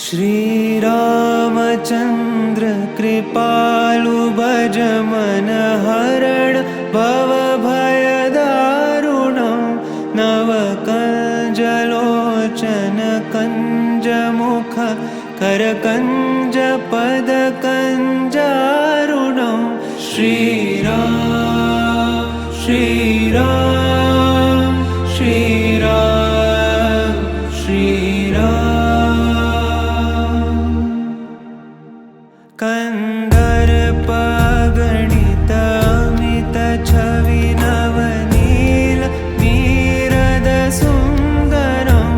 श्रीरामचन्द्र कृपालु भज मन हरण भव भयदारुणं नवकञ्जलोचन कञ्जमुख करकञ्ज पदकञ्जारुणं श्रीराम श्रीराम श्रीराम श्रीराम कन्दर्पगणित अमित छवि नवनील नीरद सुन्दरं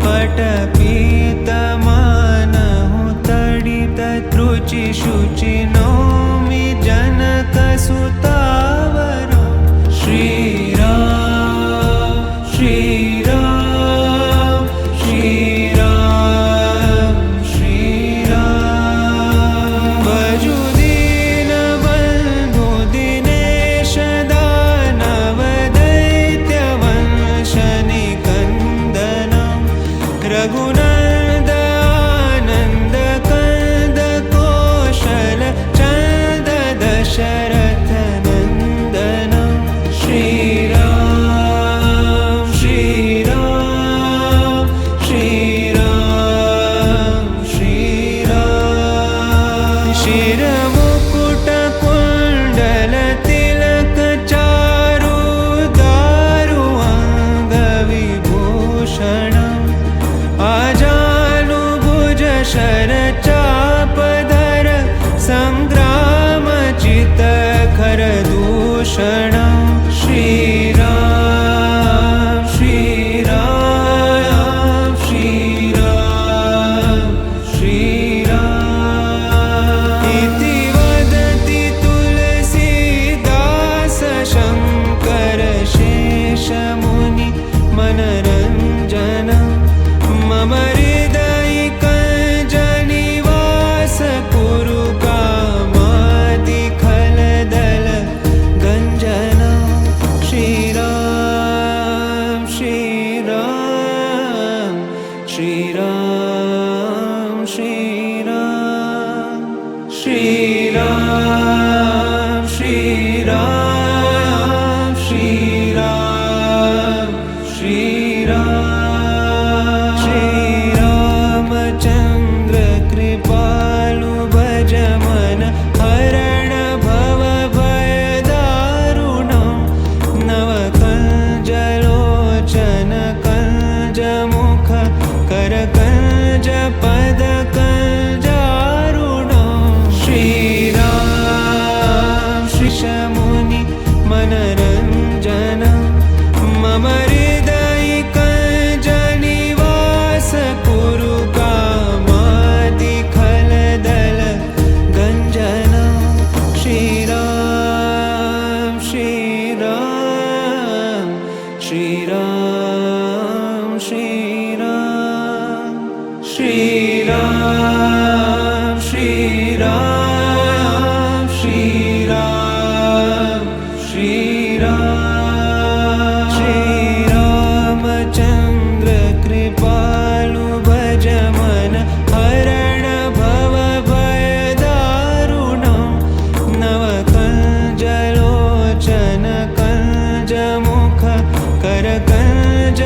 पटपीतमानहु तडित त्रुचि शुचि नौमि जनकसुतावरं श्रीराम श्रीराम श्रीराम श्रीराम भजु दीनबन्धु दिनेश दानव दैत्यवंश निकन्दनं रघुनन्द आनन्द कंद कौशल चन्द दशरथ नन्दनं श्रीराम श्रीराम श्रीराम श्रीराम शिरमुकुट कुण्डल तिलक चारु दारु अङ्गविभूषणम् आजानुभुज शरचापधर सङ्ग्रामचित खरदूषणं श्रीराम श्रीराम श्रीराम श्रीराम इति वदति तुलसीदास शङ्कर शेषमुनि मनरञ्जनं मम हृदयिकञ्जनिवास कुरु कामादिखलदल गञ्जनं श्रीराम श्रीराम श्रीराम श्रीराम श्रीराम श्रीराम श्रीराम श्रीराम श्रीरामचन्द्र कृपालु भज मन हरण भव भयदारुणं नवकञ्जलोचन कञ्जमुख करकञ्ज पदकञ्जारुणं श्रीराम श्रीशमुनि मनरञ्जनं मम हृदयिकञ्जनिवास कुरु कामादिखलदल गञ्जनं श्रीराम श्रीराम श्रीराम श्रीराम श्रीराम श्रीराम श्रीराम श्रीराम श्रीरामचन्द्र कृपालु भज मन हरण भव भयदारुणं नवकञ्जलोचन कञ्जमुख करकञ्ज